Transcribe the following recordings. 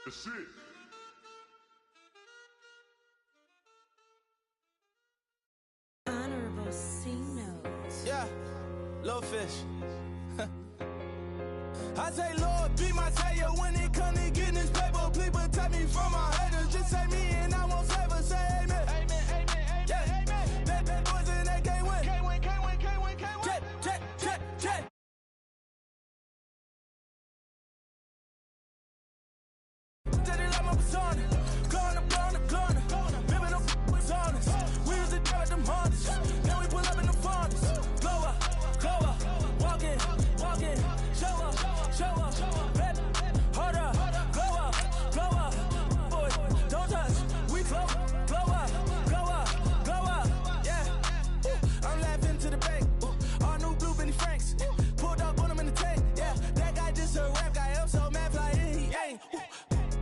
the shit. Honorable C notes. Yeah, little fish. I say, Lord, be my savior when it comes to getting this paper. Please protect me from my haters. Just say me and I won't save her. Say amen. Amen, amen, amen, yeah. Amen. Bad boys and they can't win. Can't win, can't win, can't win, can't win. Check, check, check, check. Steady like my persona. Corner, corner, corner. Remember them was honest. We was the drive them hardest. Now we pull up in the furnace. Glow up, walk in, show up, baby, hold up, glow up, boy, don't touch, we glow up, yeah. I'm laughing to the bank, all new blue Benny Franks, pulled up on him in the tank, yeah. That guy just a rap guy, I'm so mad fly and he ain't.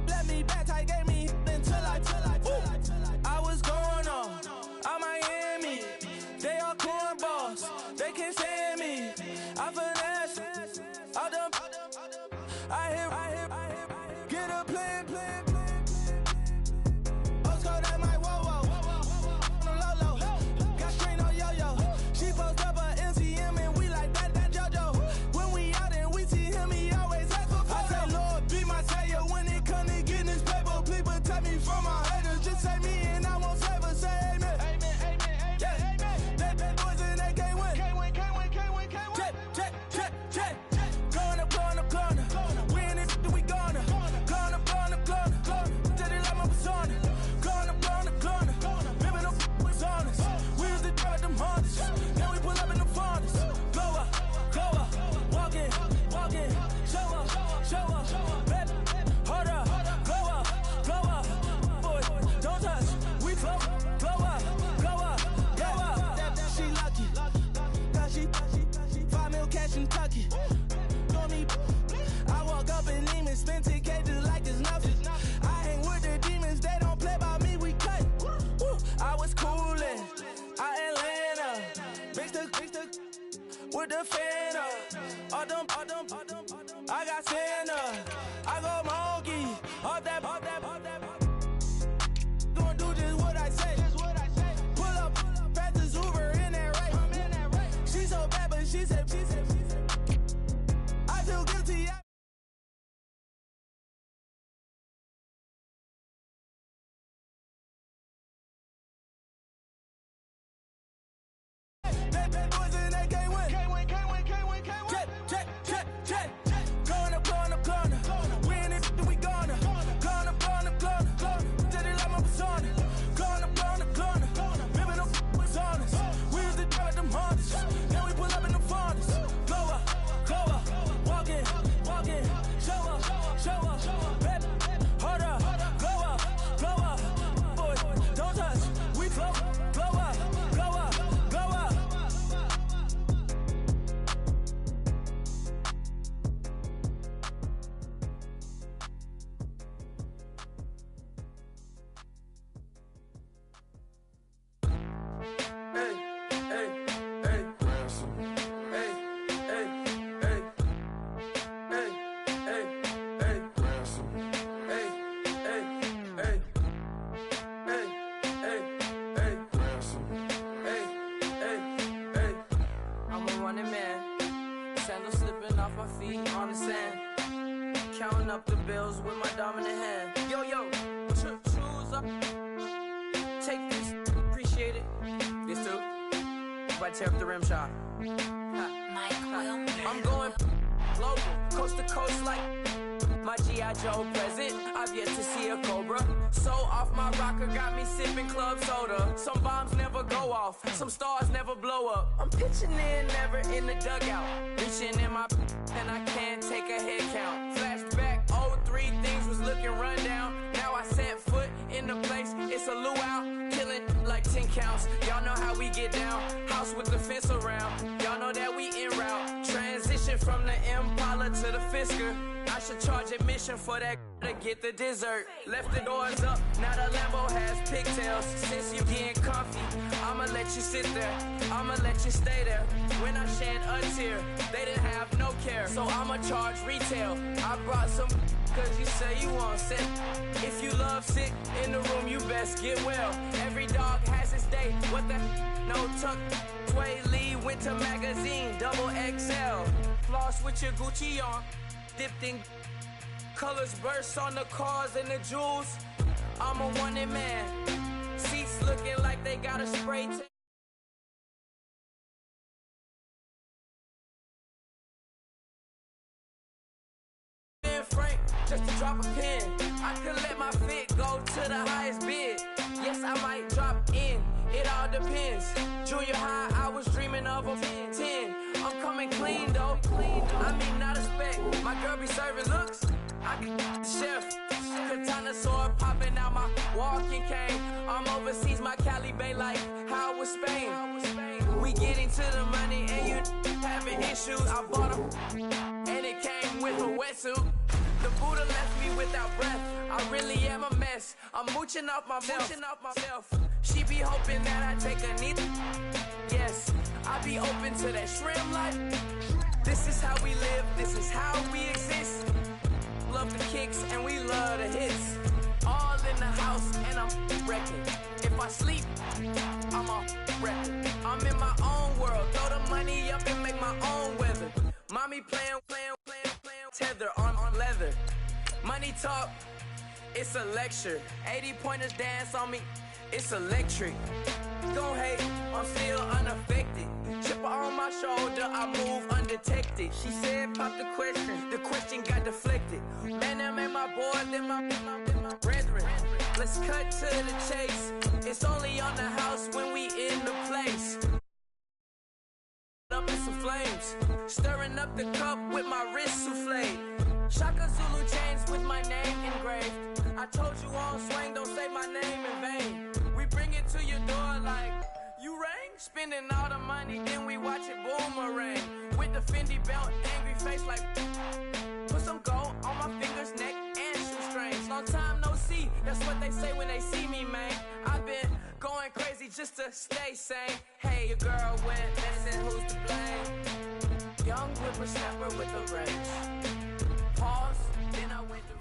Let me back, I gave me until I was going on Miami. They all cornballs, they can't stand me. I finesse all them. I hear, get a plan. Osco, that my whoa. On the low. Got strain on yo-yo. She post up a MCM and we like that JoJo. When we out and we see him, he always ask for photo. I say, Lord, be my savior when it comes to getting this paper. Please protect me from my haters. Just say me and I won't save her. Say amen. Amen, amen, yeah. Amen. Bad boys and they can't win. Can't win. Check. Going up. We in it, we gonna. Corner. Steady like my persona. Corner. Remember them was honest. We was the drive them hardest. Now we pull up in the furnace. Glow up, walk in, show up, baby, hold up, glow up, boy, don't touch, we glow up, yeah. She lucky, cause she 5 mil cash in Tucky. I walk up in demons, spend 10K just like it's nothing. I hang with the demons, they don't play by me, we cut. I was coolin', Atlanta, mixed with the Fanta. All them, I got Santa, I go monkey, all that. Gonna do just what I say. Pull up, past the Uber in that race. She so bad, but she said. I feel guilty. Bad boys and they can't win. Can't win. Check. Corner. We in it, we gonna. Corner. Steady like my persona. Corner. Remember them was honest. We was the drive them hardest. Now we pull up in the furnace. Glow up, walk in, show up, baby, hold up, glow up, boy, don't touch, we glow up. I'm a running man, sandals slipping off my feet on the sand, counting up the bills with my dominant hand. Yo, choose up, take this, appreciate it. This too, if I tear up the rim shot. I'm going global, coast to coast like my G.I. Joe present. I've yet to see a Cobra. So off my rocker got me sipping club soda. Some bombs never go off, some stars never blow up. I'm pitching in, never in the dugout. Reaching in my and I can't take a head count. Flashback, 03, things was looking run down. Now I set foot in the place, it's a luau. Killing like 10 counts, y'all know how we get down. House with the fence around, y'all know that we en route. Transition from the Impala to the Fisker. I should charge admission for that to get the dessert. Left the doors up, now the Lambo has pigtails. Since you getting comfy, I'ma let you sit there, I'ma let you stay there. When I shed a tear, they didn't have no care, so I'ma charge retail. I brought some cause you say you want sick. If you love sick in the room, you best get well. Every dog has its day. What the no tuck? Sway Lee Winter Magazine, double XL. Floss with your Gucci on, dipped in colors, bursts on the cars and the jewels. I'm a wanted man. Seats looking like they got a spray tan. Frank, just to drop a pin. I could let my fit go to the highest bid. Yes, I might drop in. It all depends. Junior high, I was dreaming of a 10. I'm coming clean though. I mean, not a spec. My girl be serving looks. I can the chef. Katana sword popping out my walking cane. I'm overseas, my Cali Bay like how was Spain. We getting to the money and you having issues. I bought them and it came with a wetsuit. The Buddha left me without breath. I really am a mess. I'm mooching off myself. She be hoping that I take a knee. Yes, I be open to that shrimp life. This is how we live. This is how we exist. Love the kicks and we love the hits. All in the house and I'm wrecking. If I sleep, I'm a wrecking. I'm in my own world. Throw the money up and make my own weather. Mommy playing tether on leather. Money talk, it's a lecture. 80 pointers dance on me, it's electric. Don't hate, I'm still unaffected. Chipper on my shoulder, I move undetected. She said pop the question got deflected. Man, that made my boy, then my brethren. Let's cut to the chase. It's only on the house when we in the place. Up in some flames, stirring up the cup with my wrist souffle. Shaka Zulu chains with my name engraved. I told you on swing, don't say my name in vain. We bring it to your door like you rang, spending all the money, then we watch it boomerang. With the Fendi belt, angry face like put some gold on my fingers, neck, and shoestrings. Long time no see, that's what they say when they see me, man. I've been going crazy just to stay sane. Hey, your girl went missing, who's to blame? Young whippersnapper with the rage. Pause, then I went to...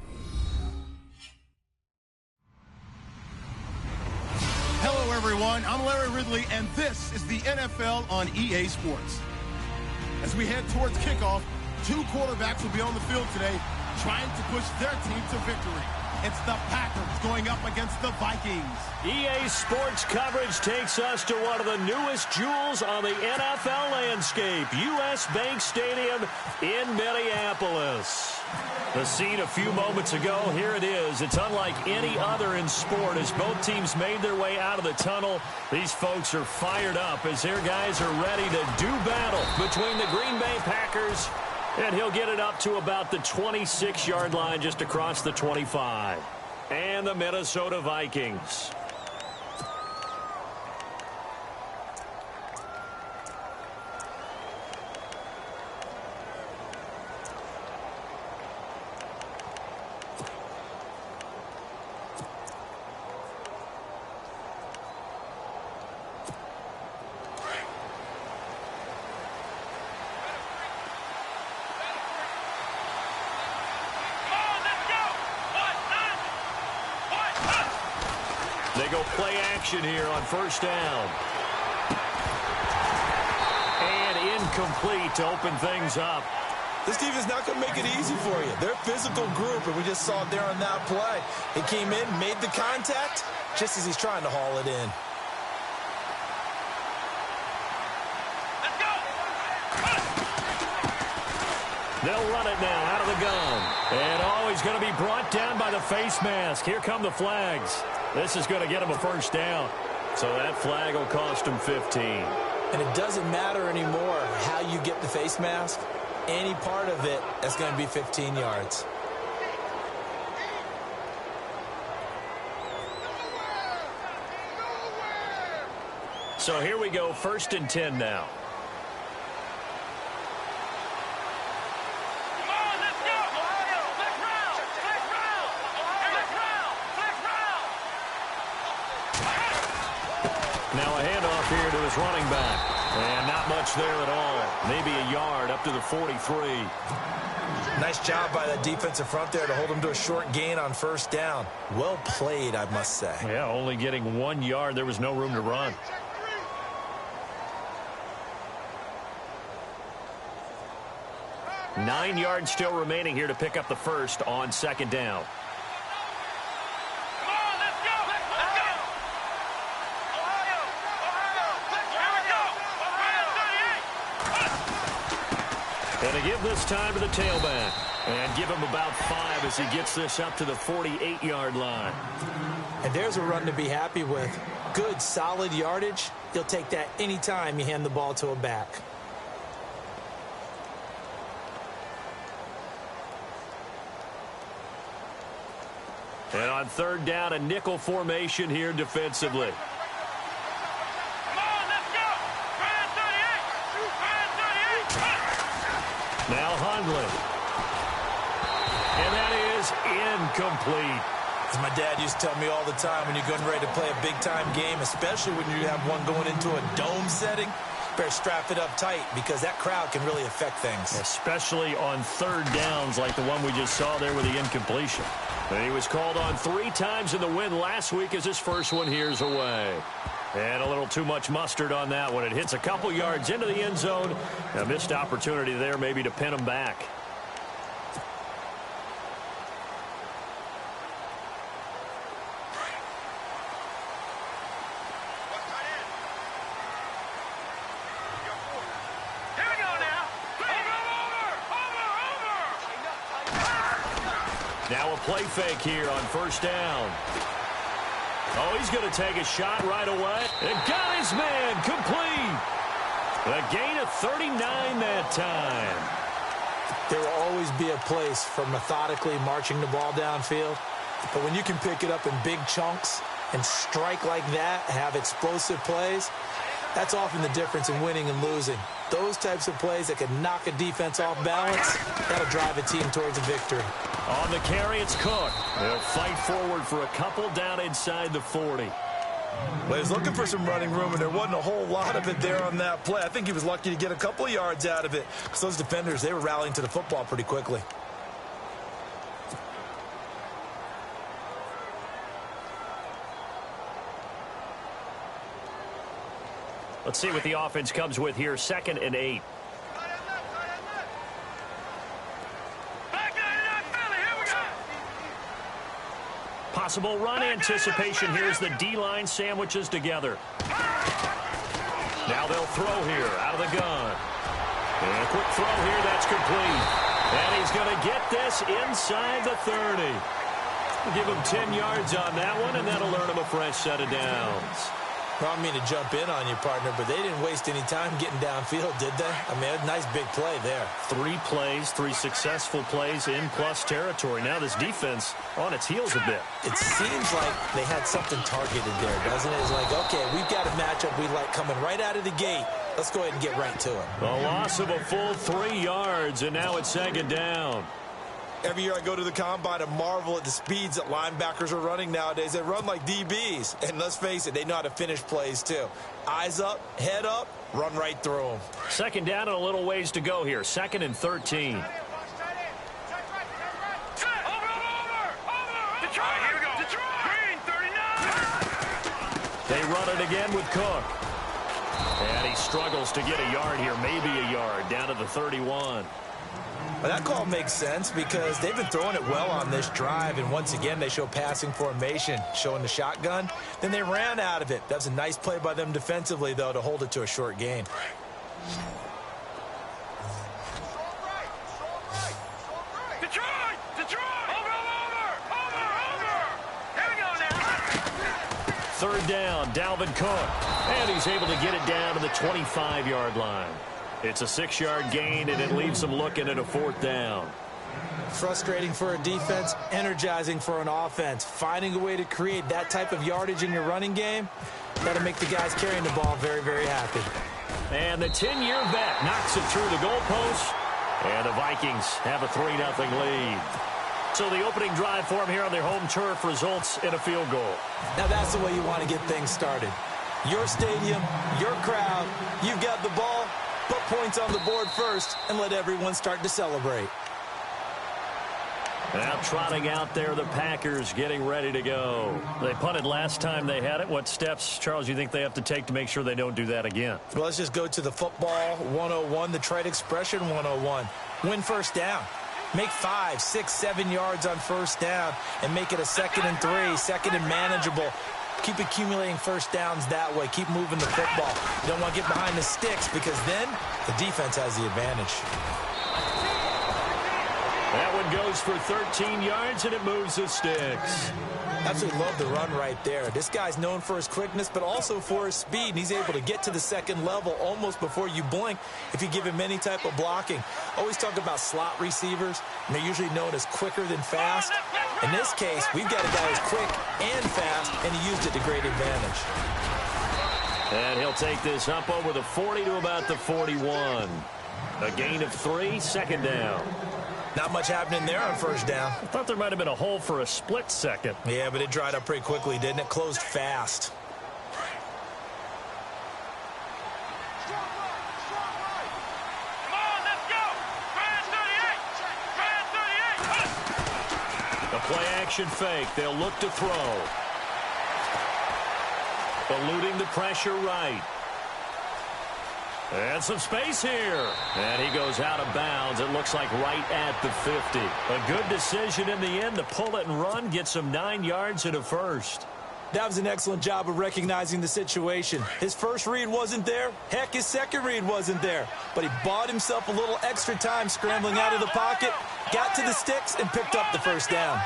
Hello, everyone. I'm Larry Ridley, and this is the NFL on EA Sports. As we head towards kickoff, two quarterbacks will be on the field today trying to push their team to victory. It's the Packers going up against the Vikings. EA Sports coverage takes us to one of the newest jewels on the NFL landscape, US Bank Stadium in Minneapolis. The scene a few moments ago, here it is. It's unlike any other in sport as both teams made their way out of the tunnel. These folks are fired up as their guys are ready to do battle between the Green Bay Packers, and he'll get it up to about the 26-yard line just across the 25. And the Minnesota Vikings. They go play action here on first down. And incomplete to open things up. This defense not going to make it easy for you. They're a physical group, and we just saw it there on that play. He came in, made the contact, just as he's trying to haul it in. Let's go! They'll run it now out of the gun. And he's going to be brought down by the face mask. Here come the flags. This is going to get him a first down. So that flag will cost him 15. And it doesn't matter anymore how you get the face mask. Any part of it is going to be 15 yards. So here we go, 1st and 10 now. Now a handoff here to his running back. And not much there at all. Maybe a yard up to the 43. Nice job by that defensive front there to hold them to a short gain on first down. Well played, I must say. Yeah, only getting 1 yard. There was no room to run. Nine yards still remaining here to pick up the first on second down. And to give this time to the tailback. And give him about 5 as he gets this up to the 48-yard line. And there's a run to be happy with. Good, solid yardage. You'll take that anytime you hand the ball to a back. And on third down, a nickel formation here defensively. Now Hundley. And that is incomplete. As my dad used to tell me all the time, when you're getting ready to play a big-time game, especially when you have one going into a dome setting, better strap it up tight because that crowd can really affect things. Especially on third downs like the one we just saw there with the incompletion. And he was called on 3 times in the win last week as his first one here's away. And a little too much mustard on that one. It hits a couple yards into the end zone. A missed opportunity there maybe to pin him back. Now a play fake here on first down. Oh, he's going to take a shot right away. And got his man complete. A gain of 39 that time. There will always be a place for methodically marching the ball downfield. But when you can pick it up in big chunks and strike like that, have explosive plays, that's often the difference in winning and losing. Those types of plays that can knock a defense off balance, that'll drive a team towards a victory. On the carry, it's Cook. They'll fight forward for a couple down inside the 40. Well, he was looking for some running room, and there wasn't a whole lot of it there on that play. I think he was lucky to get a couple of yards out of it because those defenders, they were rallying to the football pretty quickly. Let's see what the offense comes with here. 2nd and 8. Possible run anticipation. Here's the D-line sandwiches together. Now they'll throw here out of the gun. And a quick throw here. That's complete. And he's going to get this inside the 30. We'll give him 10 yards on that one, and that'll earn him a fresh set of downs. I don't mean to jump in on you, partner, but they didn't waste any time getting downfield, did they? I mean, a nice big play there. 3 plays, 3 successful plays in plus territory. Now this defense on its heels a bit. It seems like they had something targeted there, doesn't it? It's like, okay, we've got a matchup we like coming right out of the gate. Let's go ahead and get right to it. A loss of a full 3 yards, and now it's 2nd down. Every year I go to the combine and marvel at the speeds that linebackers are running nowadays. They run like DBs. And let's face it, they know how to finish plays too. Eyes up, head up, run right through them. 2nd down and a little ways to go here. 2nd and 13. They run it again with Cook. And he struggles to get a yard here, maybe a yard, down to the 31. Well, that call makes sense because they've been throwing it well on this drive, and once again they show passing formation, showing the shotgun. Then they ran out of it. That was a nice play by them defensively, though, to hold it to a short gain. Third down, Dalvin Cook. And he's able to get it down to the 25-yard line. It's a 6-yard gain, and it leaves them looking at a 4th down. Frustrating for a defense, energizing for an offense. Finding a way to create that type of yardage in your running game, that'll make the guys carrying the ball very, very happy. And the 10-year vet knocks it through the goalpost, and the Vikings have a 3-0 lead. So the opening drive for them here on their home turf results in a field goal. Now that's the way you want to get things started. Your stadium, your crowd. You've got the ball. Put points on the board first and let everyone start to celebrate. Now trotting out there, the Packers getting ready to go. They punted last time they had it. What steps, Charles, you think they have to take to make sure they don't do that again? Well, let's just go to the football 101, the trade expression 101. Win first down. Make 5, 6, 7 yards on first down and make it a 2nd and 3, 2nd and manageable. Keep accumulating first downs that way. Keep moving the football. You don't want to get behind the sticks because then the defense has the advantage. That one goes for 13 yards, and it moves the sticks. Absolutely love the run right there. This guy's known for his quickness, but also for his speed, and he's able to get to the second level almost before you blink if you give him any type of blocking. Always talk about slot receivers, and they're usually known as quicker than fast. In this case, we've got a guy who's quick and fast, and he used it to great advantage. And he'll take this up over the 40 to about the 41. A gain of 3, 2nd down. Not much happening there on first down. I thought there might have been a hole for a split second. Yeah, but it dried up pretty quickly, didn't it? Closed fast. The play-action fake. They'll look to throw. Eluding the pressure right. And some space here. And he goes out of bounds. It looks like right at the 50. A good decision in the end to pull it and run. Get some 9 yards and a first. That was an excellent job of recognizing the situation. His first read wasn't there. Heck, his second read wasn't there. But he bought himself a little extra time scrambling out of the pocket, got to the sticks, and picked up the first down.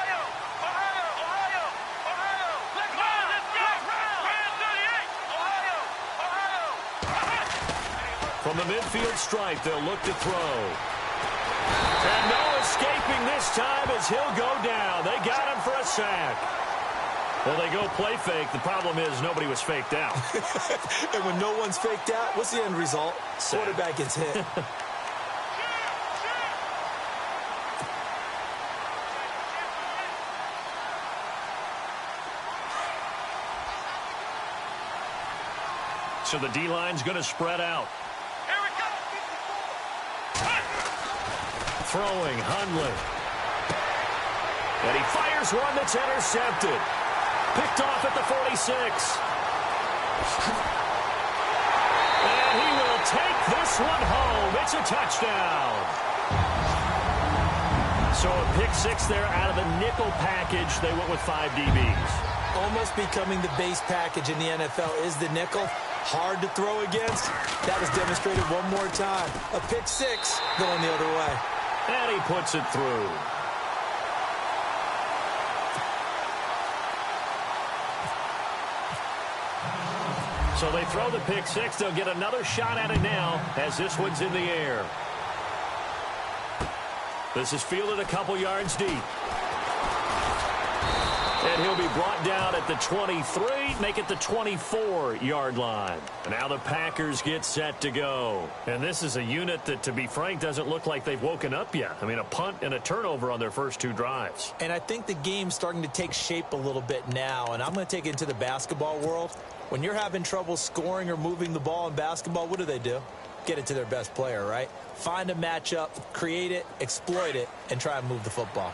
From the midfield stripe, they'll look to throw. And no escaping this time as he'll go down. They got him for a sack. Well, they go play fake. The problem is nobody was faked out. And when no one's faked out, what's the end result? Sack. Quarterback gets hit. So the D-line's going to spread out. Throwing, Hundley. And he fires one that's intercepted. Picked off at the 46. And he will take this one home. It's a touchdown. So a pick 6 there out of the nickel package. They went with 5 DBs. Almost becoming the base package in the NFL is the nickel. Hard to throw against. That was demonstrated one more time. A pick 6 going the other way. And he puts it through. So they throw the pick 6. They'll get another shot at it now as this one's in the air. This is fielded a couple yards deep. And he'll be brought down at the 23, make it the 24-yard line. And now the Packers get set to go. And this is a unit that, to be frank, doesn't look like they've woken up yet. I mean, a punt and a turnover on their first 2 drives. And I think the game's starting to take shape a little bit now. And I'm going to take it into the basketball world. When you're having trouble scoring or moving the ball in basketball, what do? Get it to their best player, right? Find a matchup, create it, exploit it, and try and move the football.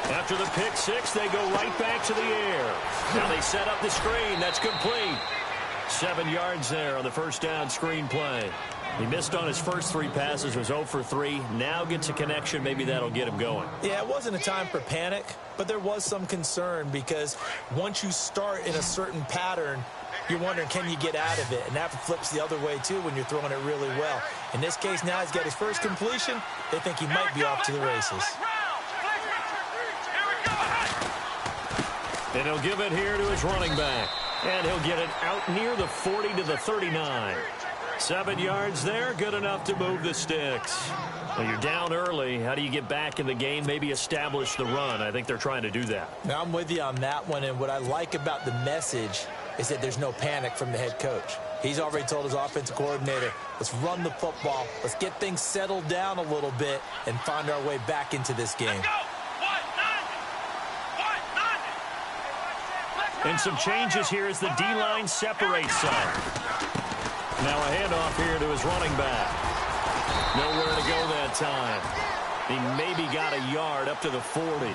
After the pick 6, they go right back to the air. Now they set up the screen. That's complete. 7 yards there on the first down screen play. He missed on his first 3 passes, was 0 for 3. Now gets a connection. Maybe that'll get him going. Yeah, it wasn't a time for panic, but there was some concern because once you start in a certain pattern, you're wondering, can you get out of it? And that flips the other way, too, when you're throwing it really well. In this case, now he's got his first completion. They think he might be off to the races. And he'll give it here to his running back. And he'll get it out near the 40 to the 39. 7 yards there, good enough to move the sticks. Well, you're down early. How do you get back in the game, maybe establish the run? I think they're trying to do that. Now, I'm with you on that one, and what I like about the message is that there's no panic from the head coach. He's already told his offensive coordinator, let's run the football, let's get things settled down a little bit and find our way back into this game. And some changes here as the D-line separates some. Now a handoff here to his running back. Nowhere to go that time. He maybe got a yard up to the 40.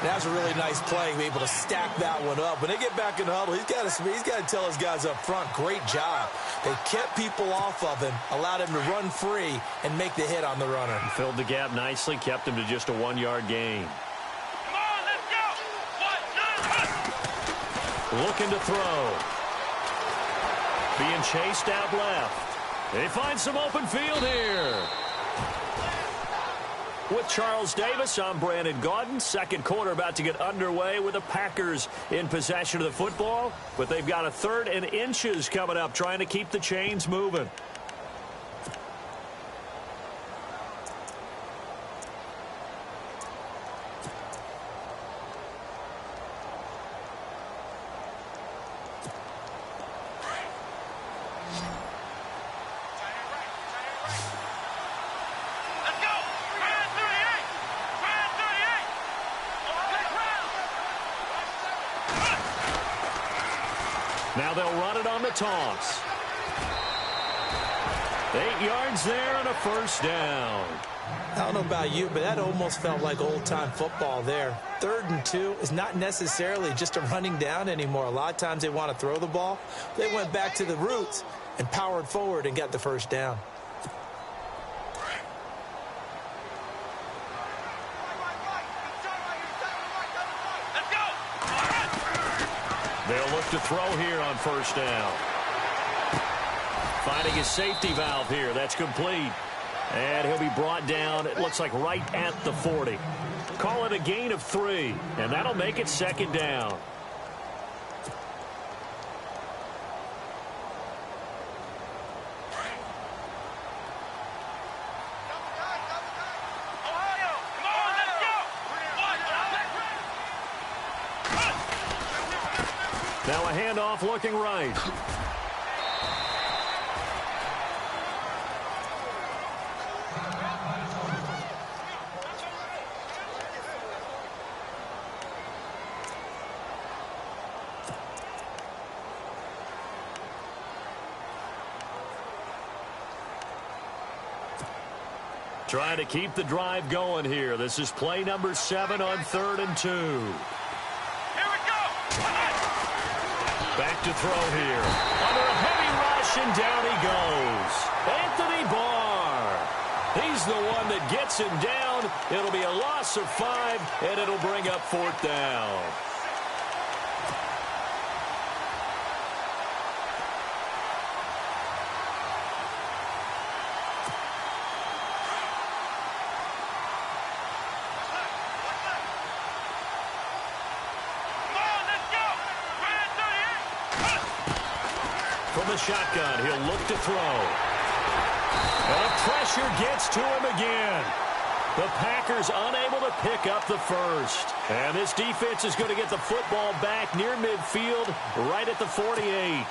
That was a really nice play, able to stack that one up. When they get back in the huddle, he's got to tell his guys up front, great job. They kept people off of him, allowed him to run free and make the hit on the runner. He filled the gap nicely, kept him to just a 1-yard gain. Come on, let's go. 1, 2, Looking to throw. Being chased out left. They find some open field here. With Charles Davis, I'm Brandon Gaudin. Second quarter about to get underway with the Packers in possession of the football. But they've got a 3rd and inches coming up, trying to keep the chains moving. Now they'll run it on the toss. 8 yards there and a first down. I don't know about you, but that almost felt like old-time football there. 3rd and 2 is not necessarily just a running down anymore. A lot of times they want to throw the ball. They went back to the roots and powered forward and got the first down. They'll look to throw here on first down. Finding his safety valve here. That's complete. And he'll be brought down, it looks like right at the 40. Call it a gain of 3, and that'll make it 2nd down. Now a handoff looking right. Trying to keep the drive going here. This is play number 7 on 3rd and 2. Back to throw here. Under a heavy rush, and down he goes. Anthony Barr. He's the one that gets him down. It'll be a loss of 5, and it'll bring up 4th down. From the shotgun, he'll look to throw. And pressure gets to him again. The Packers unable to pick up the first. And this defense is going to get the football back near midfield, right at the 48.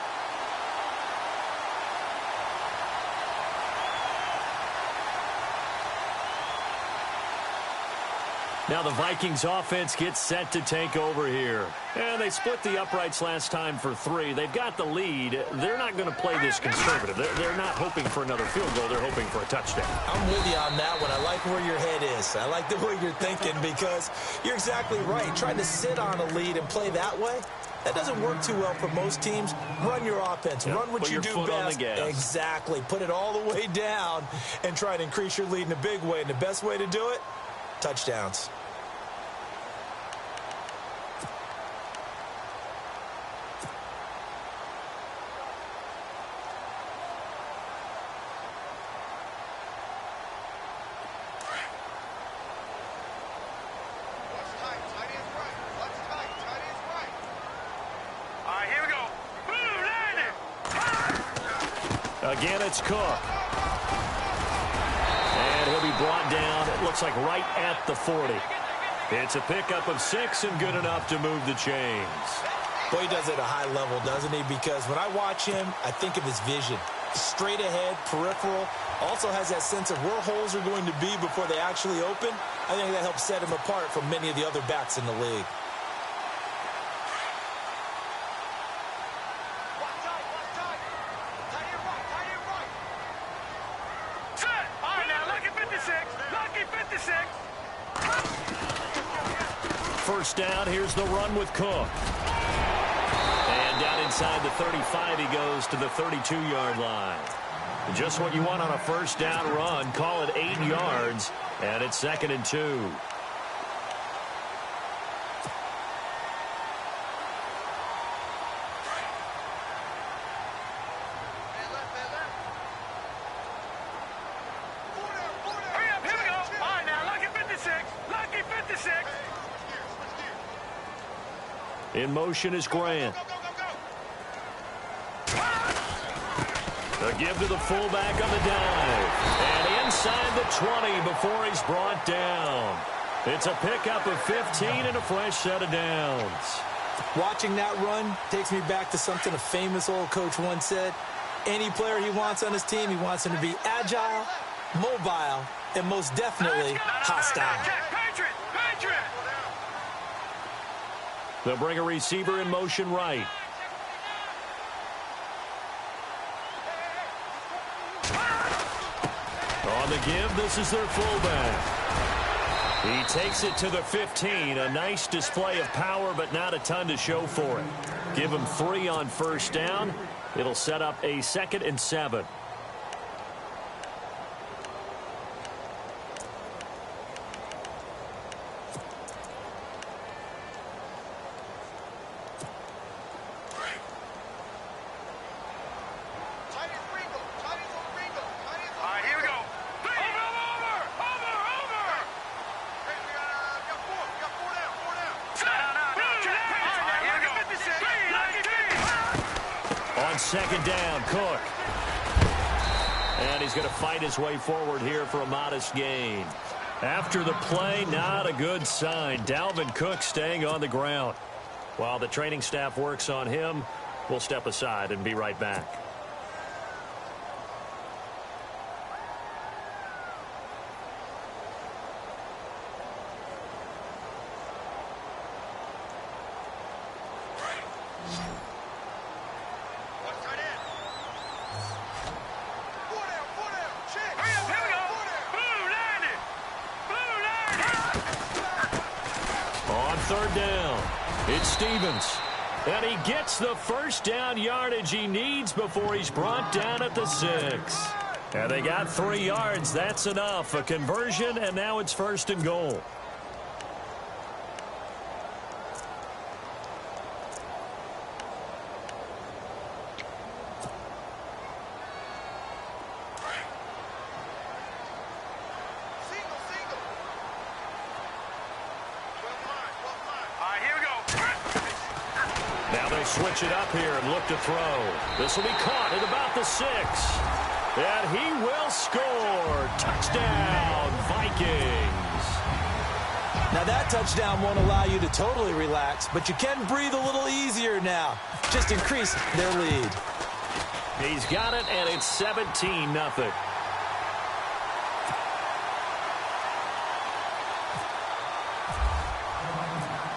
Now the Vikings offense gets set to take over here. And they split the uprights last time for 3. They've got the lead. They're not going to play this conservative. They're not hoping for another field goal. They're hoping for a touchdown. I'm with you on that one. I like where your head is. I like the way you're thinking because you're exactly right. Trying to sit on a lead and play that way, that doesn't work too well for most teams. Run your offense. Yep. Run what you do best. Exactly. Put it all the way down and try to increase your lead in a big way. And the best way to do it, touchdowns. Again, it's Cook. And he'll be brought down, it looks like right at the 40. It's a pickup of 6 and good enough to move the chains. Boy, he does it at a high level, doesn't he? Because when I watch him, I think of his vision. Straight ahead, peripheral. Also has that sense of where holes are going to be before they actually open. I think that helps set him apart from many of the other backs in the league. first down. Here's the run with Cook. And down inside the 35, he goes to the 32-yard line. Just what you want on a first down run. Call it 8 yards, and it's 2nd and 2. In motion is Grant. The give to the fullback on the dive. And inside the 20 before he's brought down. It's a pickup of 15 and a fresh set of downs. Watching that run takes me back to something a famous old coach once said. Any player he wants on his team, he wants him to be agile, mobile, and most definitely hostile. They'll bring a receiver in motion right. On the give, this is their fullback. He takes it to the 15. A nice display of power, but not a ton to show for it. Give him 3 on first down. It'll set up a 2nd and 7. On 2nd down, Cook. And he's going to fight his way forward here for a modest gain. After the play, not a good sign. Dalvin Cook staying on the ground. While the training staff works on him, we'll step aside and be right back. Third down. It's Stevens. And he gets the first down yardage he needs before he's brought down at the 6. And they got 3 yards. That's enough. A conversion, and now it's 1st and goal. Switch it up here and look to throw. This will be caught at about the 6. And he will score. Touchdown, Vikings. Now that touchdown won't allow you to totally relax, but you can breathe a little easier now. Just increase their lead. He's got it, and it's 17-0.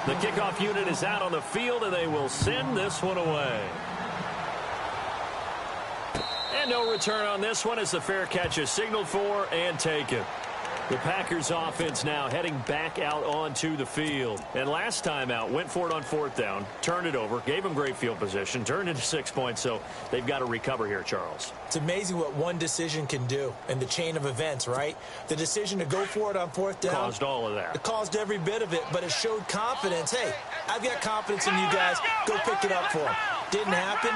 The kickoff unit is out on the field, and they will send this one away. And no return on this one as the fair catch is signaled for and taken. The Packers offense now heading back out onto the field. And last time out, went for it on 4th down, turned it over, gave them great field position, turned into 6 points, so they've got to recover here, Charles. It's amazing what one decision can do in the chain of events, right? The decision to go for it on 4th down. Caused all of that. It caused every bit of it, but it showed confidence. Hey, I've got confidence in you guys. Go pick it up for them. Didn't happen.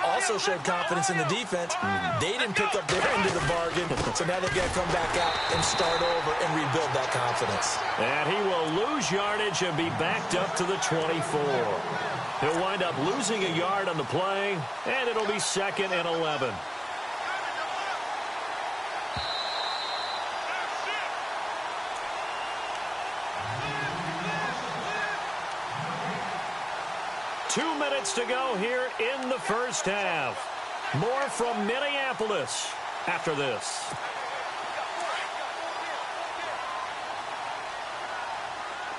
Also showed confidence in the defense. They didn't pick up their end of the bargain, so now they've got to come back out and start over and rebuild that confidence. And he will lose yardage and be backed up to the 24. He'll wind up losing a yard on the play, and it'll be 2nd and 11. Two minutes to go here in the first half. More from Minneapolis after this.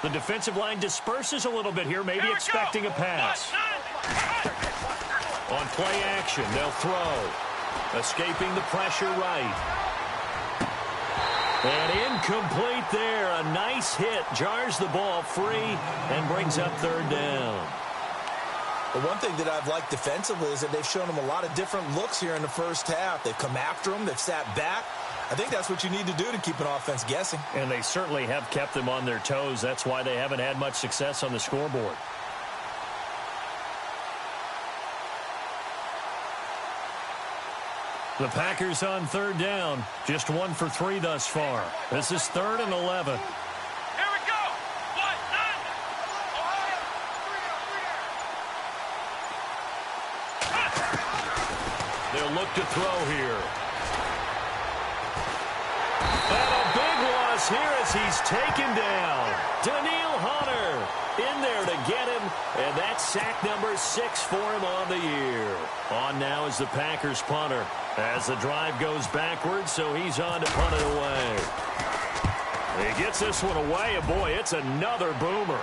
The defensive line disperses a little bit here, maybe expecting a pass. On play action, they'll throw. Escaping the pressure right. And incomplete there. A nice hit. Jars the ball free and brings up third down. Well, one thing that I've liked defensively is that they've shown them a lot of different looks here in the first half. They've come after them. They've sat back. I think that's what you need to do to keep an offense guessing. And they certainly have kept them on their toes. That's why they haven't had much success on the scoreboard. The Packers on third down. Just 1 for 3 thus far. This is 3rd and 11. Here we go. 1, 9. They'll look to throw here. And a big loss here as he's taken down. Daniil Hunter in there to get him, and that's sack number 6 for him on the year. On now is the Packers punter as the drive goes backwards, so he's on to punt it away. He gets this one away, and boy, it's another boomer.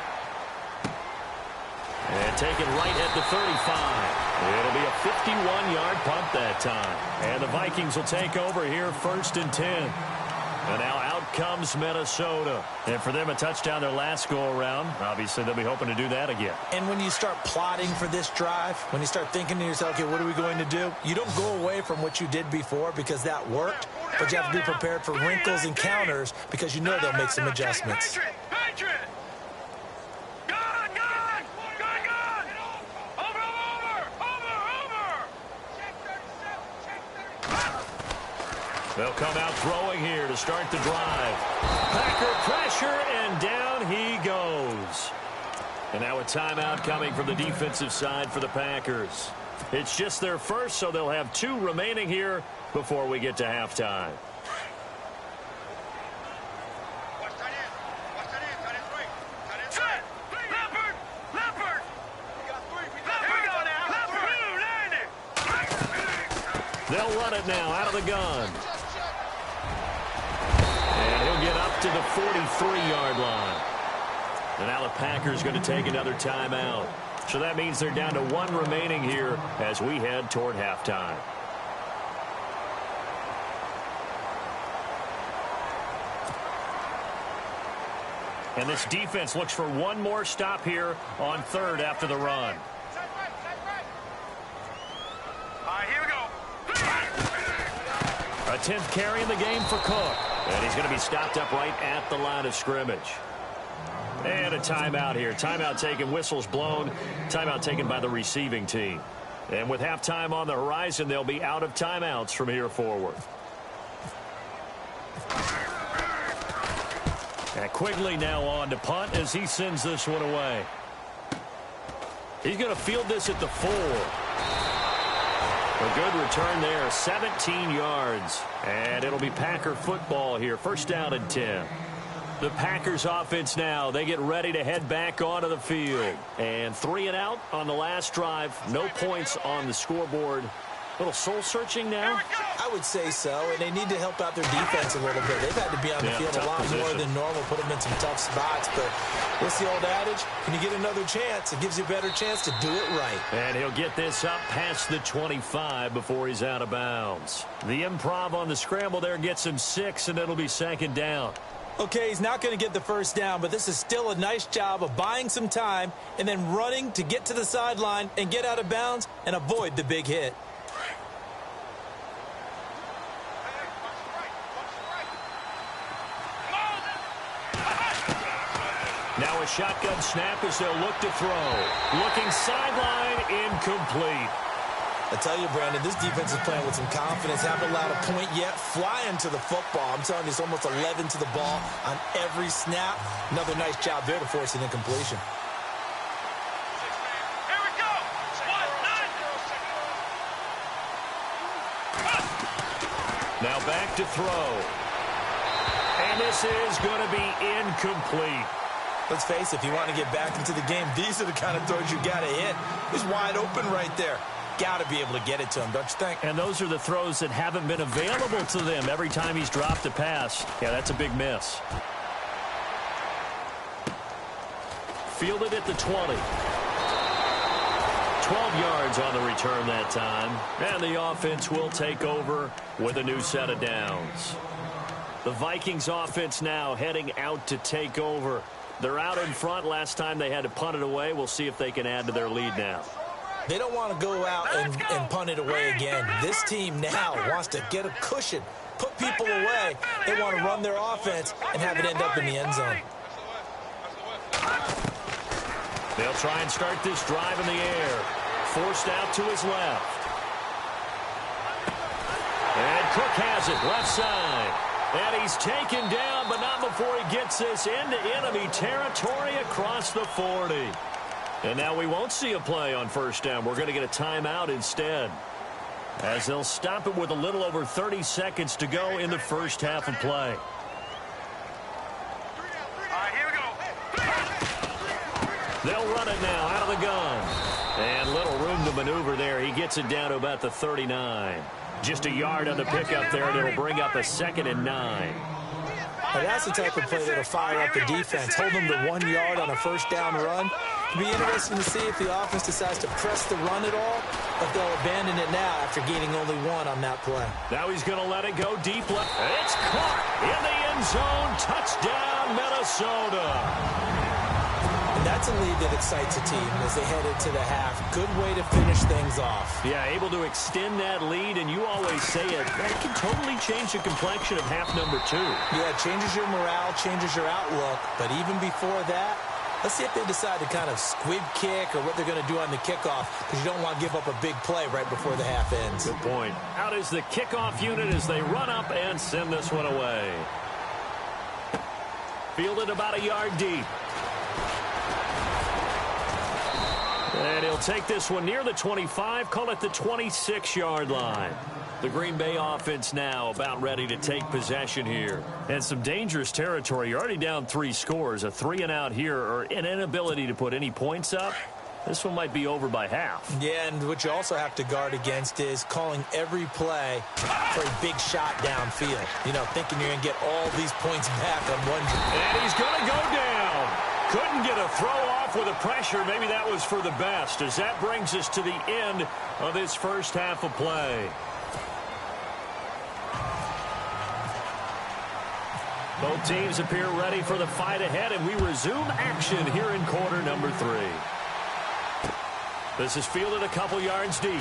And taken right at the 35. It'll be a 51-yard punt that time. And the Vikings will take over here 1st and 10. And now out comes Minnesota. And for them, a touchdown their last go-around. Obviously, they'll be hoping to do that again. And when you start plotting for this drive, when you start thinking to yourself, okay, what are we going to do? You don't go away from what you did before because that worked, but you have to be prepared for wrinkles and counters because you know they'll make some adjustments. Patriot! They'll come out throwing here to start the drive. Packer pressure, and down he goes. And now a timeout coming from the defensive side for the Packers. It's just their first, so they'll have 2 remaining here before we get to halftime. They'll run it now out of the gun. And he'll get up to the 43-yard line. And now the Packers going to take another timeout. So that means they're down to 1 remaining here as we head toward halftime. And this defense looks for 1 more stop here on 3rd after the run. A 10th carry in the game for Cook. And he's going to be stopped up right at the line of scrimmage. And a timeout here. Timeout taken, whistles blown. Timeout taken by the receiving team. And with halftime on the horizon, they'll be out of timeouts from here forward. And Quigley now on to punt as he sends this one away. He's going to field this at the 4. A good return there, 17 yards. And it'll be Packer football here, 1st down and 10. The Packers offense now, they get ready to head back onto the field. And 3 and out on the last drive. No points on the scoreboard. A little soul-searching now? I would say so, and they need to help out their defense a little bit. They've had to be on the field a lot more than normal, put them in some tough spots. But what's the old adage? When you get another chance, it gives you a better chance to do it right. And he'll get this up past the 25 before he's out of bounds. The improv on the scramble there gets him 6, and it'll be 2nd down. Okay, he's not going to get the 1st down, but this is still a nice job of buying some time and then running to get to the sideline and get out of bounds and avoid the big hit. Now a shotgun snap as they'll look to throw. Looking sideline, incomplete. I tell you, Brandon, this defense is playing with some confidence. Haven't allowed a point yet. Flying to the football. I'm telling you, it's almost 11 to the ball on every snap. Another nice job there to force an incompletion. Here we go. 1, 9. Now back to throw. And this is going to be incomplete. Let's face it, if you want to get back into the game, these are the kind of throws you got to hit. He's wide open right there. Got to be able to get it to him, don't you think? And those are the throws that haven't been available to them every time he's dropped a pass. Yeah, that's a big miss. Fielded at the 20. 12 yards on the return that time. And the offense will take over with a new set of downs. The Vikings offense now heading out to take over. They're out in front. Last time they had to punt it away. We'll see if they can add to their lead now. They don't want to go out and punt it away again. This team now wants to get a cushion, put people away. They want to run their offense and have it end up in the end zone. They'll try and start this drive in the air. Forced out to his left. And Cook has it left side. And he's taken down, but not before he gets this into enemy territory across the 40. And now we won't see a play on first down. We're going to get a timeout instead, as they'll stop it with a little over 30 seconds to go in the first half of play. They'll run it now out of the gun. And little room to maneuver there. He gets it down to about the 39. Just a yard on the pickup there, and it'll bring up a 2nd and 9. Now that's the type of play that'll fire up the defense. Hold them to 1 yard on a first down run. It'll be interesting to see if the offense decides to press the run at all, but they'll abandon it now after gaining only 1 on that play. Now he's going to let it go deep left. It's caught in the end zone. Touchdown, Minnesota. And that's a lead that excites a team as they head into the half. Good way to finish things off. Yeah, able to extend that lead, and you always say it, that can totally change the complexion of half number 2. Yeah, it changes your morale, changes your outlook. But even before that, let's see if they decide to kind of squib kick or what they're going to do on the kickoff, because you don't want to give up a big play right before the half ends. Good point. Out is the kickoff unit as they run up and send this one away. Fielded about a yard deep. And he'll take this one near the 25, call it the 26-yard line. The Green Bay offense now about ready to take possession here. And some dangerous territory. You're already down 3 scores. A 3-and-out here, or an inability to put any points up. This one might be over by half. Yeah, and what you also have to guard against is calling every play for a big shot downfield. You know, thinking you're going to get all these points back on one. And he's going to go down. Couldn't get a throw off with the pressure. Maybe that was for the best, as that brings us to the end of this first half of play. Both teams appear ready for the fight ahead, and we resume action here in quarter number 3. This is fielded a couple yards deep.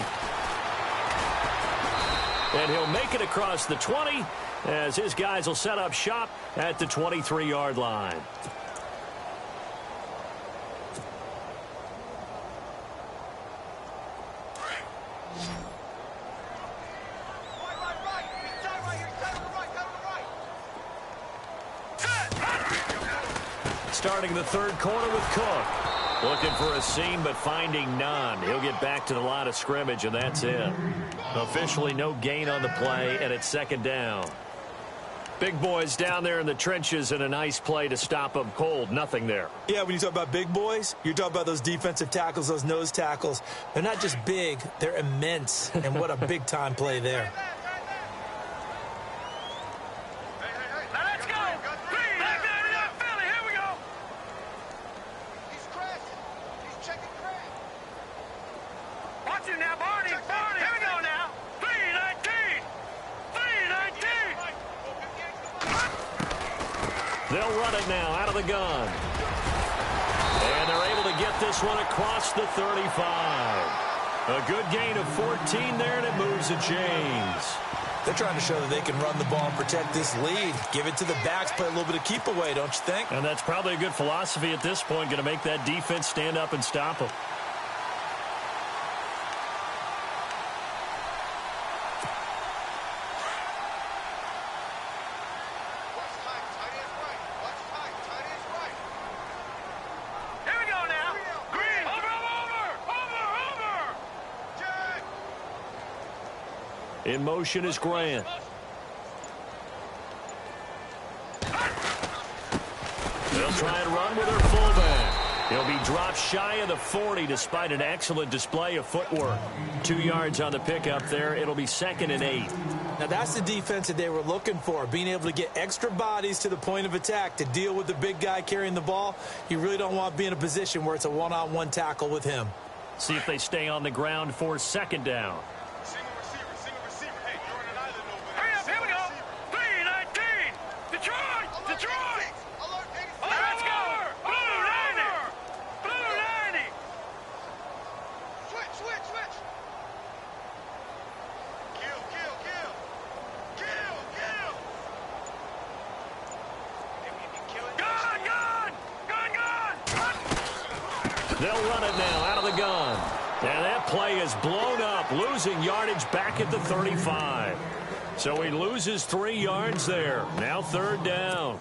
And he'll make it across the 20 as his guys will set up shop at the 23-yard line. Starting the third quarter with Cook. Looking for a seam, but finding none. He'll get back to the line of scrimmage, and that's it. Officially no gain on the play, and it's 2nd down. Big boys down there in the trenches, and a nice play to stop them cold. Nothing there. Yeah, when you talk about big boys, you're talking about those defensive tackles, those nose tackles. They're not just big, they're immense, and what a big-time play there. They'll run it now out of the gun. And they're able to get this one across the 35. A good gain of 14 there, and it moves the chains. They're trying to show that they can run the ball and protect this lead. Give it to the backs, play a little bit of keep away, don't you think? And that's probably a good philosophy at this point, going to make that defense stand up and stop them. In motion is Grant. They'll try and run with their fullback. He'll be dropped shy of the 40 despite an excellent display of footwork. 2 yards on the pickup there. It'll be 2nd and 8. Now that's the defense that they were looking for, being able to get extra bodies to the point of attack to deal with the big guy carrying the ball. You really don't want to be in a position where it's a one-on-one tackle with him. See if they stay on the ground for 2nd down. They'll run it now out of the gun. And that play is blown up, losing yardage back at the 35. So he loses 3 yards there. Now 3rd down.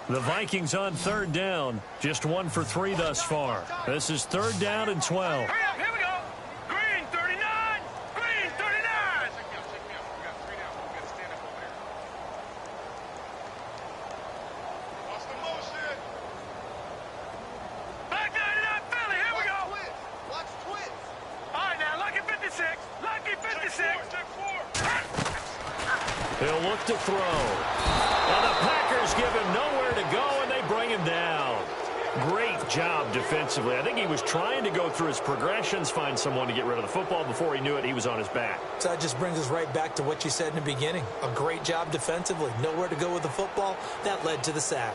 The Vikings on 3rd down. Just 1 for 3 thus far. This is 3rd down and 12. Hurry up, here we go. Green 39. Green 39. Back 99 Philly, here we go. Watch twins. All right, now, lucky 56. Lucky 56. He'll look to throw. And the Packers give him nowhere to go, and they bring him down. Great job defensively. I think he was trying to go through his progressions, find someone to get rid of the football. Before he knew it, he was on his back. So that just brings us right back to what you said in the beginning. A great job defensively. Nowhere to go with the football. That led to the sack.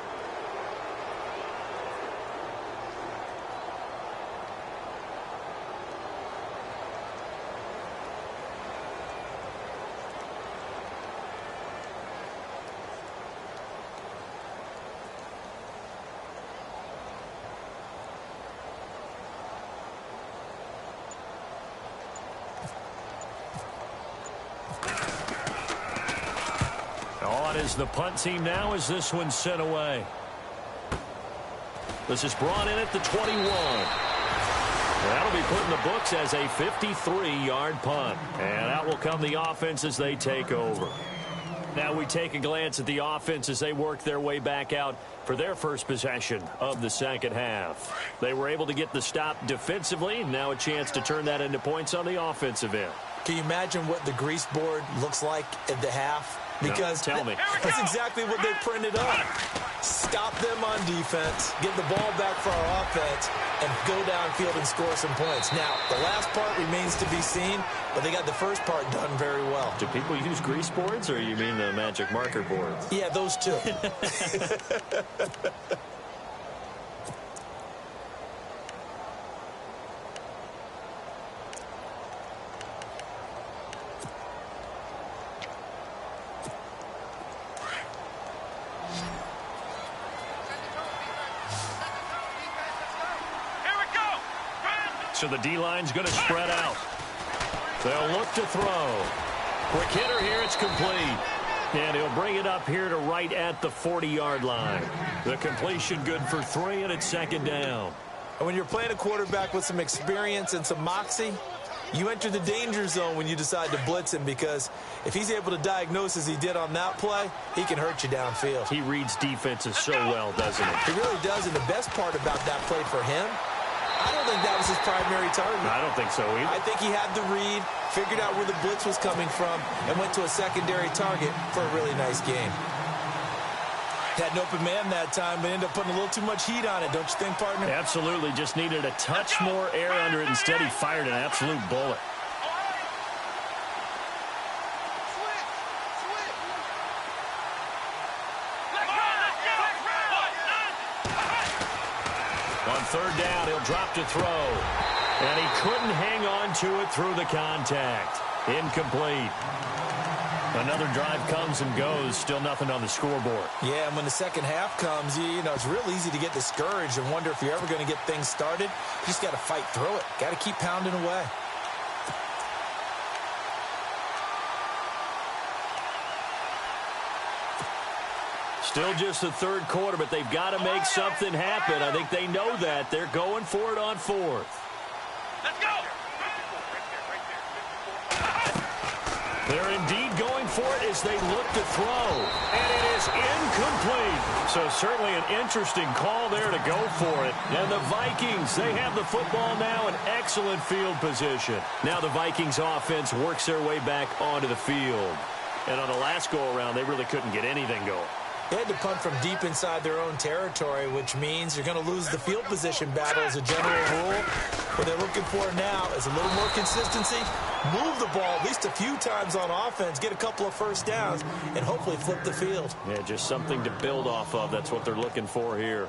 On is the punt team now as this one's sent away. This is brought in at the 21. That'll be put in the books as a 53-yard punt. And out will come the offense as they take over. Now we take a glance at the offense as they work their way back out for their first possession of the second half. They were able to get the stop defensively. Now a chance to turn that into points on the offensive end. Can you imagine what the grease board looks like at the half? Because no, tell me. That's exactly what they printed up. Stop them on defense, get the ball back for our offense, and go downfield and score some points. Now, the last part remains to be seen, but they got the first part done very well. Do people use grease boards, or you mean the magic marker boards? Yeah, those two. So the D-line's going to spread out. They'll look to throw. Quick hitter here, it's complete. And he'll bring it up here to right at the 40-yard line. The completion good for 3, and it's 2nd down. And when you're playing a quarterback with some experience and some moxie, you enter the danger zone when you decide to blitz him, because if he's able to diagnose as he did on that play, he can hurt you downfield. He reads defenses so well, doesn't he? He really does, and the best part about that play for him, I don't think that was his primary target. I don't think so either. I think he had the read, figured out where the blitz was coming from, and went to a secondary target for a really nice game. Had an open man that time, but ended up putting a little too much heat on it, don't you think, partner? Absolutely. Just needed a touch more air under it. Instead, he fired an absolute bullet. On 3rd down, he'll drop to throw. And he couldn't hang on to it through the contact. Incomplete. Another drive comes and goes. Still nothing on the scoreboard. Yeah, and when the second half comes, you know, it's real easy to get discouraged and wonder if you're ever going to get things started. You just got to fight through it. Got to keep pounding away. Still just the 3rd quarter, but they've got to make something happen. I think they know that. They're going for it on 4th. Let's go. They're indeed going for it as they look to throw. And it is incomplete. So certainly an interesting call there to go for it. And the Vikings, they have the football now in excellent field position. Now the Vikings offense works their way back onto the field. And on the last go-around, they really couldn't get anything going. They had to punt from deep inside their own territory, which means you're going to lose the field position battle as a general rule. What they're looking for now is a little more consistency, move the ball at least a few times on offense, get a couple of first downs, and hopefully flip the field. Yeah, just something to build off of. That's what they're looking for here.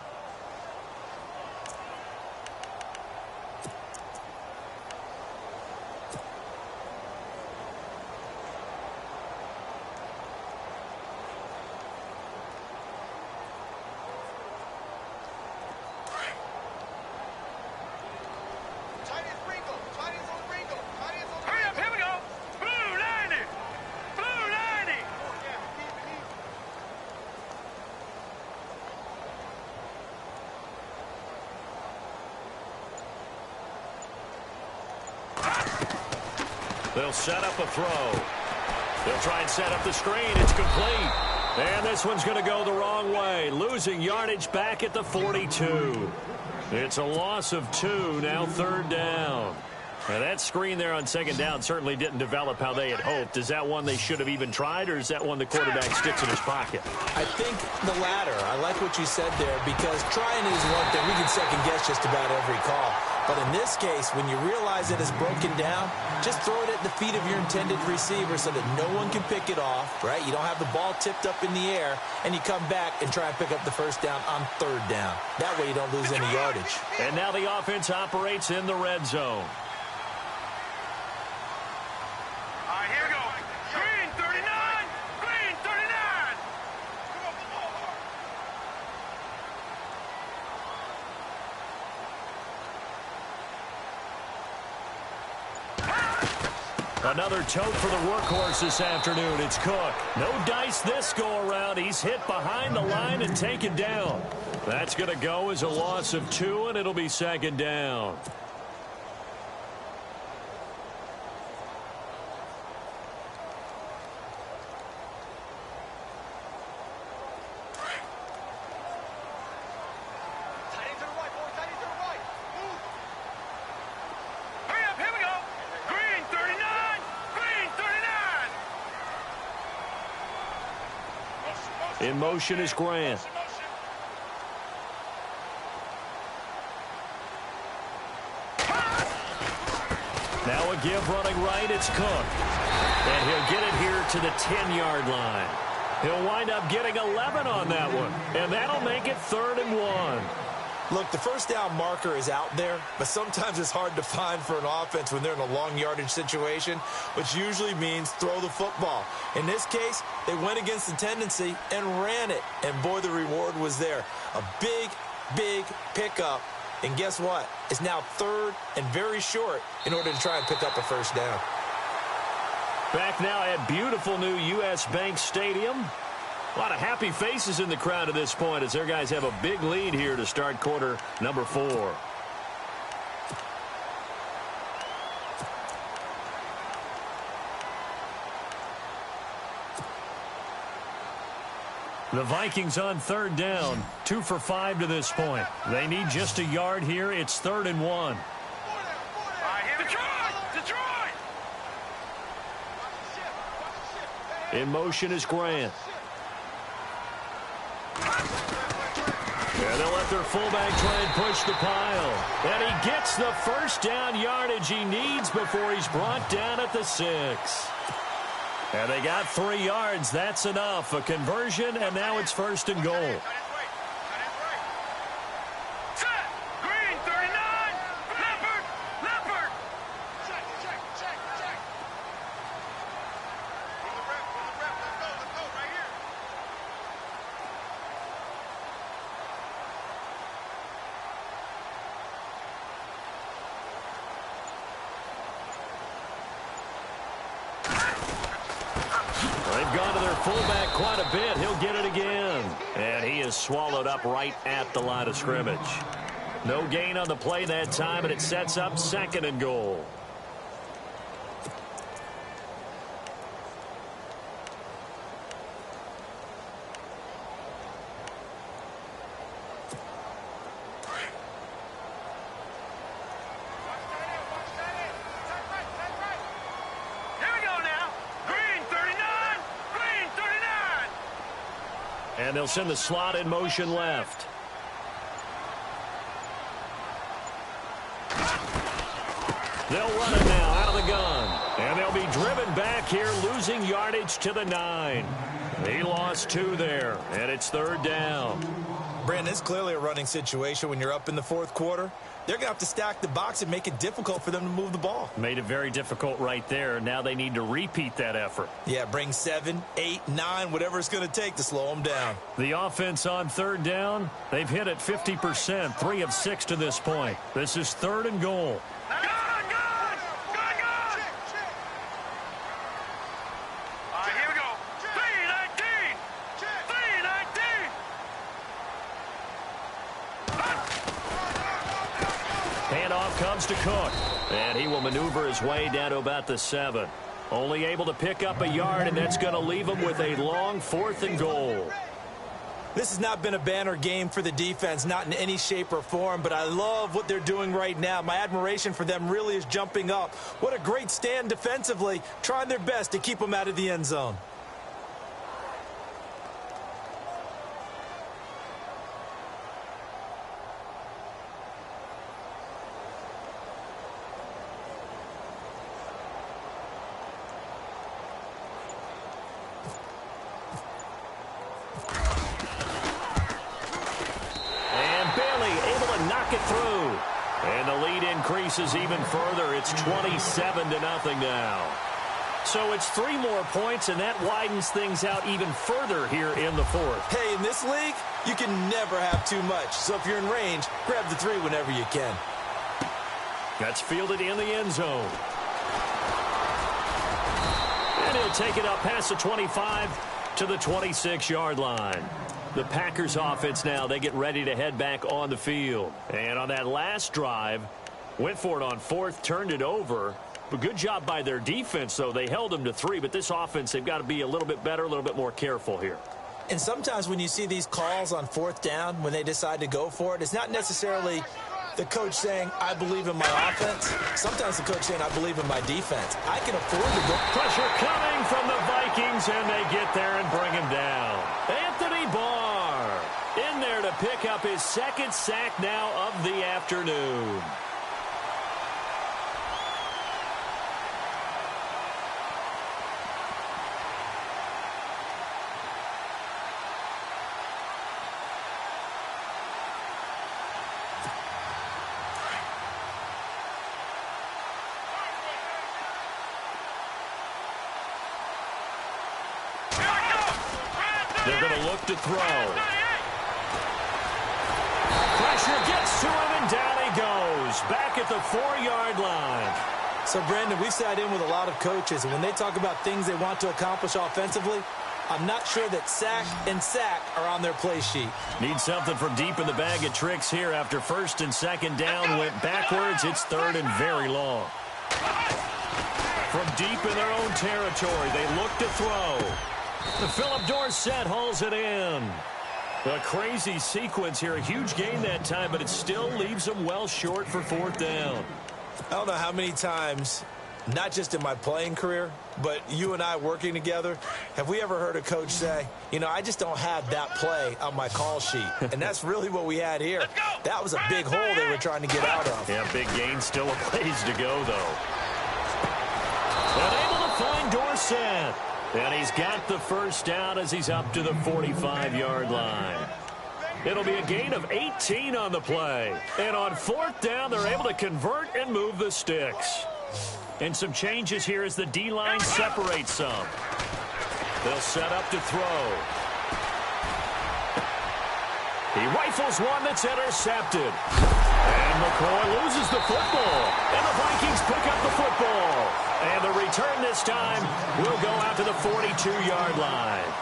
They'll set up a throw. They'll try and set up the screen. It's complete. And this one's going to go the wrong way. Losing yardage back at the 42. It's a loss of 2, now 3rd down. Now that screen there on 2nd down certainly didn't develop how they had hoped. Is that one they should have even tried, or is that one the quarterback sticks in his pocket? I think the latter. I like what you said there, because trying is one thing. We can second-guess just about every call. But in this case, when you realize it is broken down, just throw it at the feet of your intended receiver so that no one can pick it off, right? You don't have the ball tipped up in the air, and you come back and try and pick up the 1st down on 3rd down. That way you don't lose any yardage. And now the offense operates in the red zone. Another tote for the workhorse this afternoon. It's Cook. No dice this go-around. He's hit behind the line and taken down. That's going to go as a loss of 2, and it'll be 2nd down. In motion is Grant. Now a give running right, it's Cook. And he'll get it here to the 10-yard line. He'll wind up getting 11 on that one. And that'll make it 3rd and 1. Look, the 1st down marker is out there, but sometimes it's hard to find for an offense when they're in a long yardage situation, which usually means throw the football. In this case, they went against the tendency and ran it. And boy, the reward was there. A big, big pickup. And guess what? It's now 3rd and very short in order to try and pick up a 1st down. Back now at beautiful new U.S. Bank Stadium. A lot of happy faces in the crowd at this point as their guys have a big lead here to start quarter number 4. The Vikings on 3rd down, 2 for 5 to this point. They need just a yard here. It's 3rd and 1. In motion is Grant. And they'll let their fullback try and push the pile. And he gets the 1st down yardage he needs before he's brought down at the 6. And they got 3 yards. That's enough. A conversion, and now it's 1st and goal. They've gone to their fullback quite a bit. He'll get it again. And he is swallowed up right at the line of scrimmage. No gain on the play that time, and it sets up 2nd and goal. And they'll send the slot in motion left. They'll run it now out of the gun. And they'll be driven back here, losing yardage to the 9. He lost 2 there, and it's 3rd down. Brandon, it's clearly a running situation when you're up in the 4th quarter. They're going to have to stack the box and make it difficult for them to move the ball. Made it very difficult right there. Now they need to repeat that effort. Yeah, bring 7, 8, 9, whatever it's going to take to slow them down. The offense on 3rd down, they've hit it 50%, 3 of 6 to this point. This is 3rd and goal. Handoff comes to Cook. And he will maneuver his way down to about the 7. Only able to pick up a yard, and that's going to leave him with a long 4th and goal. This has not been a banner game for the defense, not in any shape or form, but I love what they're doing right now. My admiration for them really is jumping up. What a great stand defensively, trying their best to keep them out of the end zone. And the lead increases even further. It's 27-0 now. So it's 3 more points, and that widens things out even further here in the 4th. Hey, in this league, you can never have too much. So if you're in range, grab the 3 whenever you can. That's fielded in the end zone. And he'll take it up past the 25 to the 26-yard line. The Packers offense now, they get ready to head back on the field. And on that last drive, went for it on 4th, turned it over. But good job by their defense, though. They held them to 3, but this offense, they've got to be a little bit better, a little bit more careful here. And sometimes when you see these calls on 4th down, when they decide to go for it, it's not necessarily the coach saying, I believe in my offense. Sometimes the coach saying, I believe in my defense. I can afford to go. Pressure coming from the Vikings, and they get there and bring him down. Anthony Barr in there to pick up his 2nd sack now of the afternoon. They're going to look to throw. Pressure gets to him, and down he goes. Back at the 4-yard line. So, Brandon, we sat in with a lot of coaches, and when they talk about things they want to accomplish offensively, I'm not sure that sack and sack are on their play sheet. Need something from deep in the bag of tricks here. After 1st and 2nd down, went backwards. It's 3rd and very long. From deep in their own territory, they look to throw. The Philip Dorsett hauls it in. A crazy sequence here. A huge gain that time, but it still leaves them well short for 4th down. I don't know how many times, not just in my playing career, but you and I working together, have we ever heard a coach say, you know, I just don't have that play on my call sheet. And that's really what we had here. That was a big hole they were trying to get out of. Yeah, big gain, still a ways to go, though. Unable to find Dorsett. And he's got the 1st down as he's up to the 45-yard line. It'll be a gain of 18 on the play. And on 4th down, they're able to convert and move the sticks. And some changes here as the D-line separates some. They'll set up to throw. He rifles one that's intercepted. And McCoy loses the football. And the Vikings pick up the football. And the return this time will go out to the 42-yard line.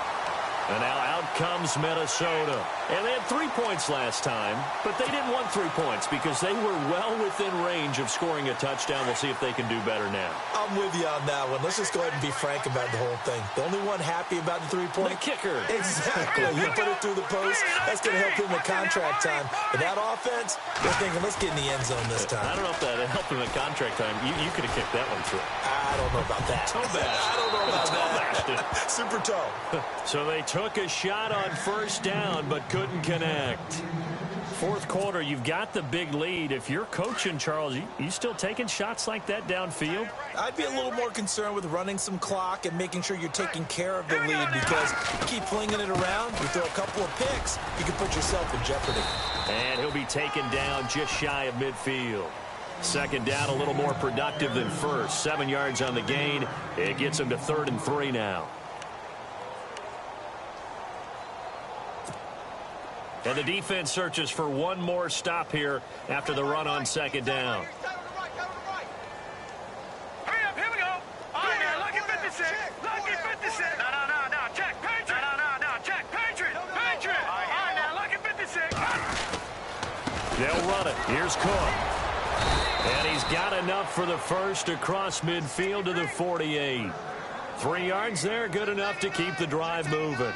And now out comes Minnesota. And they had 3 points last time, but they didn't want 3 points because they were well within range of scoring a touchdown. We'll see if they can do better now. I'm with you on that one. Let's just go ahead and be frank about the whole thing. The only one happy about the 3-point? The kicker. Exactly. You put it through the post. That's going to help him in contract time. But that offense, they're thinking, let's get in the end zone this time. I don't know if that helped him in contract time. You could have kicked that one through. I don't know about that. I don't know about that. Super toe. So they took a shot on 1st down, but couldn't connect. 4th quarter, you've got the big lead. If you're coaching, Charles, you still taking shots like that downfield? I'd be a little more concerned with running some clock and making sure you're taking care of the lead, because you keep flinging it around, you throw a couple of picks, you can put yourself in jeopardy. And he'll be taken down just shy of midfield. 2nd down, a little more productive than 1st. 7 yards on the gain. It gets him to 3rd and 3 now. And the defense searches for one more stop here after the run on 2nd down. Hurry up, here we go. All right, now, lucky 56. Lucky 56. No, check, Patriot. No, check, Patriot. Patriot. All right, now, lucky 56. They'll run it. Here's Cook. And he's got enough for the first across midfield to the 48. 3 yards there, good enough to keep the drive moving.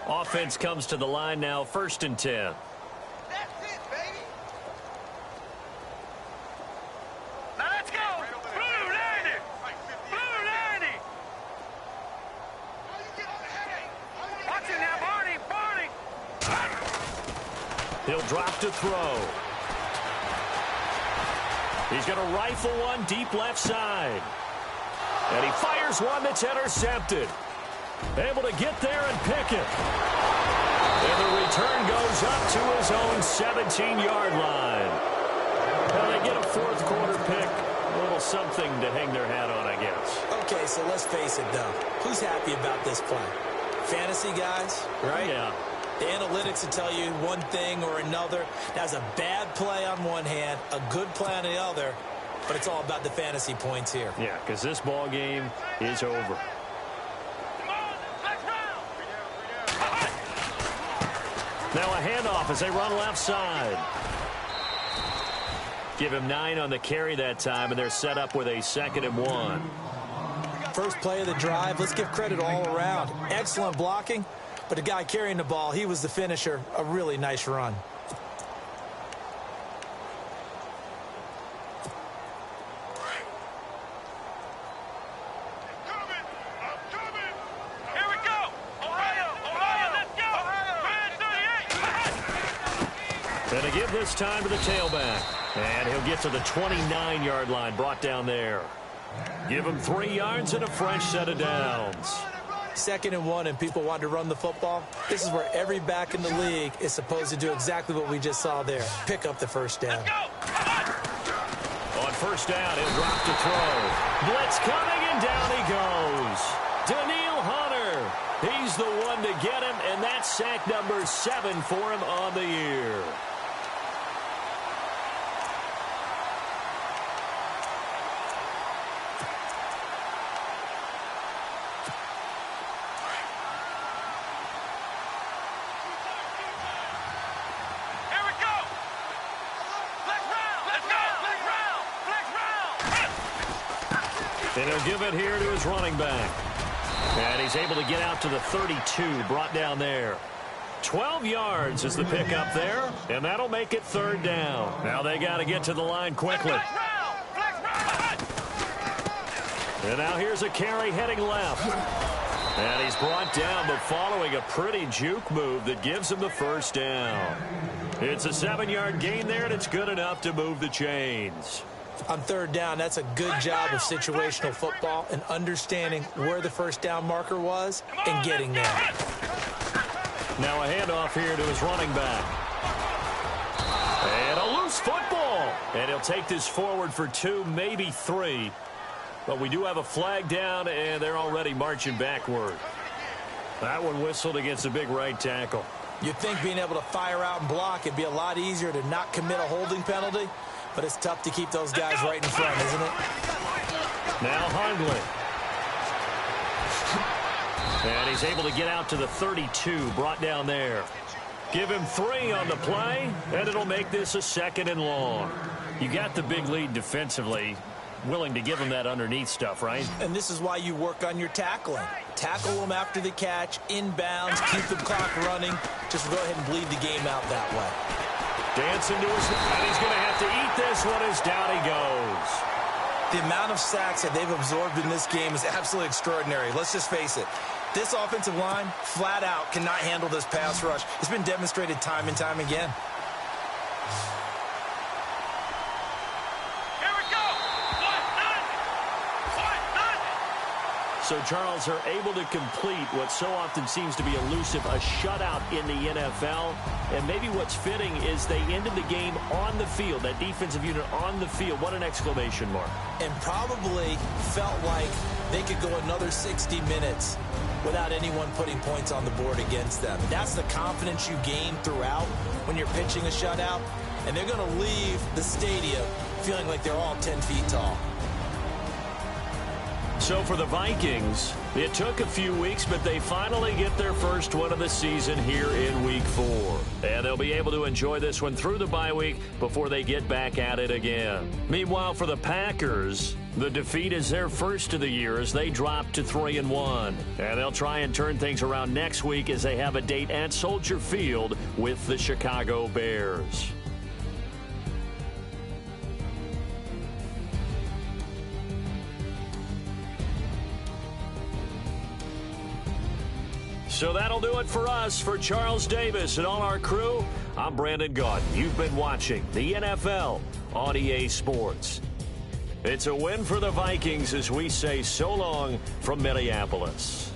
Offense comes to the line now, 1st and 10. That's it, baby. Now let's go. Blue 90. Blue 90. Watch it now, Barney. He'll drop to throw. He's going to rifle one deep left side. And he fires one that's intercepted. Able to get there and pick it. And the return goes up to his own 17-yard line. Well, they get a 4th quarter pick. A little something to hang their hat on, I guess. Okay, so let's face it, though. Who's happy about this play? Fantasy guys, right? Yeah. The analytics will tell you one thing or another. That's a bad play on one hand, a good play on the other, but it's all about the fantasy points here. Yeah, because this ball game is over. Now a handoff as they run left side. Give him 9 on the carry that time, and they're set up with a 2nd and 1. First play of the drive, let's give credit all around. Excellent blocking, but the guy carrying the ball, he was the finisher. A really nice run. Going to give this time to the tailback. And he'll get to the 29-yard line, brought down there. Give him 3 yards and a fresh set of downs. 2nd and 1, and people want to run the football. This is where every back in the league is supposed to do exactly what we just saw there. Pick up the first down. On first down, he'll drop to throw. Blitz coming, and down he goes. Daniil Hunter. He's the one to get him, and that's sack number 7 for him on the year. And he'll give it here to his running back. And he's able to get out to the 32, brought down there. 12 yards is the pickup there, and that'll make it 3rd down. Now they got to get to the line quickly. And now here's a carry heading left. And he's brought down, but following a pretty juke move that gives him the 1st down. It's a 7-yard gain there, and it's good enough to move the chains. On 3rd down, that's a good job of situational football and understanding where the 1st down marker was and getting there. Now a handoff here to his running back. And a loose football. And he'll take this forward for 2, maybe 3. But we do have a flag down, and they're already marching backward. That one whistled against a big right tackle. You'd think being able to fire out and block it'd be a lot easier to not commit a holding penalty. But it's tough to keep those guys right in front, isn't it? Now Hundley. And he's able to get out to the 32, brought down there. Give him 3 on the play, and it'll make this a 2nd and long. You got the big lead defensively. Willing to give him that underneath stuff, right? And this is why you work on your tackling. Tackle them after the catch, inbounds, keep the clock running. Just go ahead and bleed the game out that way. Dancing to his, and he's going to have to eat this one as down he goes. The amount of sacks that they've absorbed in this game is absolutely extraordinary. Let's just face it. This offensive line, flat out, cannot handle this pass rush. It's been demonstrated time and time again. So Charles are able to complete what so often seems to be elusive, a shutout in the NFL. And maybe what's fitting is they ended the game on the field, that defensive unit on the field. What an exclamation mark. And probably felt like they could go another 60 minutes without anyone putting points on the board against them. That's the confidence you gain throughout when you're pitching a shutout. And they're going to leave the stadium feeling like they're all 10 feet tall. So for the Vikings, it took a few weeks, but they finally get their first one of the season here in Week 4. And they'll be able to enjoy this one through the bye week before they get back at it again. Meanwhile, for the Packers, the defeat is their first of the year as they drop to 3-1. And they'll try and turn things around next week as they have a date at Soldier Field with the Chicago Bears. So that'll do it for us. For Charles Davis and all our crew, I'm Brandon Gaudin. You've been watching the NFL on EA Sports. It's a win for the Vikings as we say so long from Minneapolis.